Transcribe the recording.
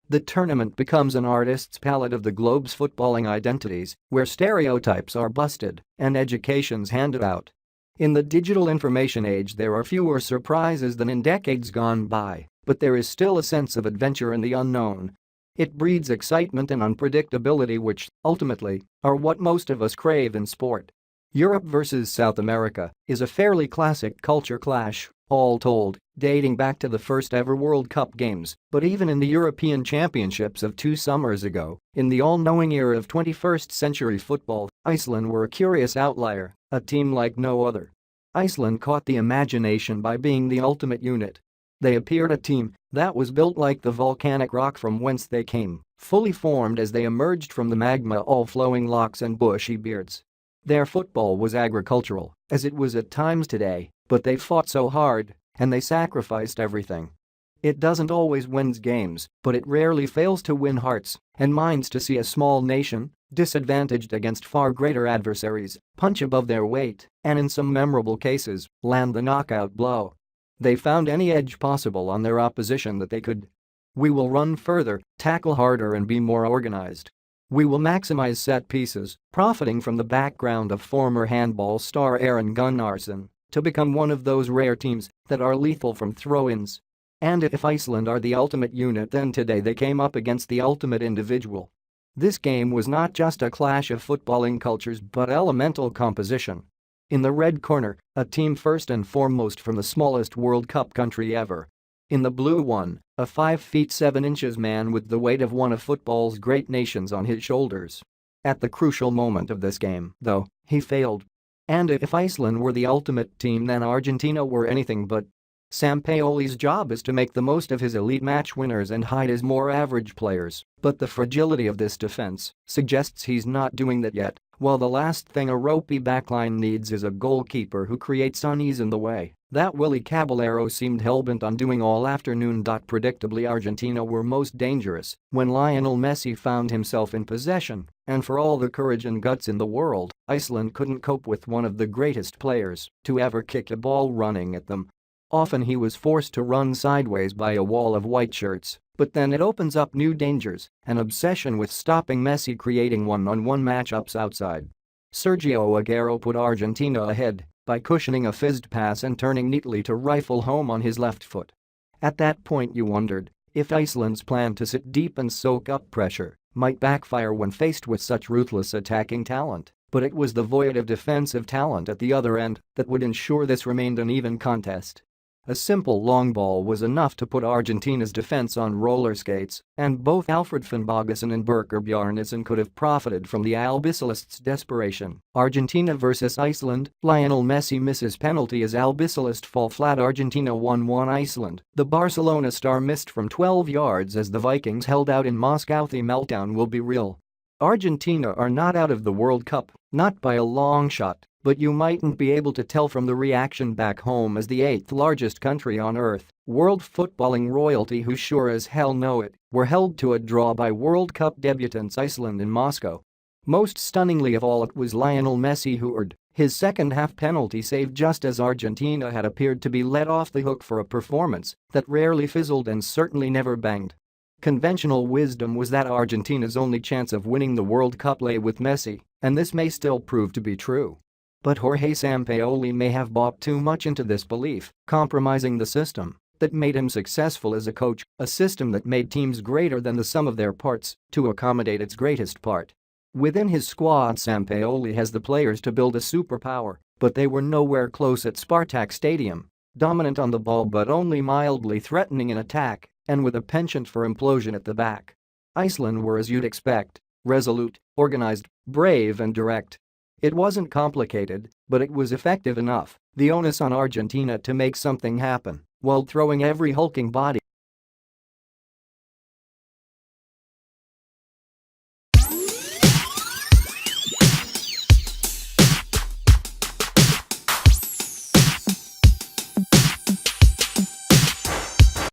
The tournament becomes an artist's palette of the globe's footballing identities, where stereotypes are busted and education's handed out. In the digital information age there are fewer surprises than in decades gone by, but there is still a sense of adventure in the unknown. It breeds excitement and unpredictability which, ultimately, are what most of us crave in sport. Europe versus South America is a fairly classic culture clash, all told, dating back to the first ever World Cup games, but even in the European Championships of 2 summers ago, in the all-knowing era of 21st century football, Iceland were a curious outlier, a team like no other. Iceland caught the imagination by being the ultimate unit. They appeared a team that was built like the volcanic rock from whence they came, fully formed as they emerged from the magma, all flowing locks and bushy beards. Their football was agricultural, as it was at times today, but they fought so hard, and they sacrificed everything. It doesn't always win games, but it rarely fails to win hearts and minds to see a small nation, disadvantaged against far greater adversaries, punch above their weight and in some memorable cases, land the knockout blow. They found any edge possible on their opposition that they could. We will run further, tackle harder and be more organized. We will maximize set pieces, profiting from the background of former handball star Aron Gunnarsson, to become one of those rare teams that are lethal from throw-ins. And if Iceland are the ultimate unit, then today they came up against the ultimate individual. This game was not just a clash of footballing cultures but elemental composition. In the red corner, a team first and foremost from the smallest World Cup country ever. In the blue one, a 5 feet 7 inches man with the weight of one of football's great nations on his shoulders. At the crucial moment of this game, though, he failed. And if Iceland were the ultimate team, then Argentina were anything but. Sampaoli's job is to make the most of his elite match winners and hide his more average players, but the fragility of this defense suggests he's not doing that yet, while the last thing a ropey backline needs is a goalkeeper who creates unease in the way that Willy Caballero seemed hellbent on doing all afternoon. Predictably, Argentina were most dangerous when Lionel Messi found himself in possession, and for all the courage and guts in the world, Iceland couldn't cope with one of the greatest players to ever kick a ball running at them. Often he was forced to run sideways by a wall of white shirts, but then it opens up new dangers, an obsession with stopping Messi creating one-on-one matchups outside. Sergio Aguero put Argentina ahead by cushioning a fizzed pass and turning neatly to rifle home on his left foot. At that point you wondered if Iceland's plan to sit deep and soak up pressure might backfire when faced with such ruthless attacking talent, but it was the void of defensive talent at the other end that would ensure this remained an even contest. A simple long ball was enough to put Argentina's defense on roller skates, and both Alfred Finnbogason and Birger Bjarnason could have profited from the Albicelest's desperation. Argentina vs Iceland, Lionel Messi misses penalty as Albicelest fall flat. Argentina 1-1 Iceland. The Barcelona star missed from 12 yards as the Vikings held out in Moscow. The meltdown will be real. Argentina are not out of the World Cup, not by a long shot, but you mightn't be able to tell from the reaction back home as the 8th largest country on earth. World footballing royalty, who sure as hell know it, were held to a draw by World Cup debutants Iceland in Moscow. Most stunningly of all, it was Lionel Messi who earned his second-half penalty save just as Argentina had appeared to be let off the hook for a performance that rarely fizzled and certainly never banged. Conventional wisdom was that Argentina's only chance of winning the World Cup lay with Messi, and this may still prove to be true. But Jorge Sampaoli may have bought too much into this belief, compromising the system that made him successful as a coach, a system that made teams greater than the sum of their parts to accommodate its greatest part. Within his squad, Sampaoli has the players to build a superpower, but they were nowhere close at Spartak Stadium, dominant on the ball but only mildly threatening in attack, and with a penchant for implosion at the back. Iceland were as you'd expect, resolute, organized, brave and direct. It wasn't complicated, but it was effective enough, the onus on Argentina to make something happen, while throwing every hulking body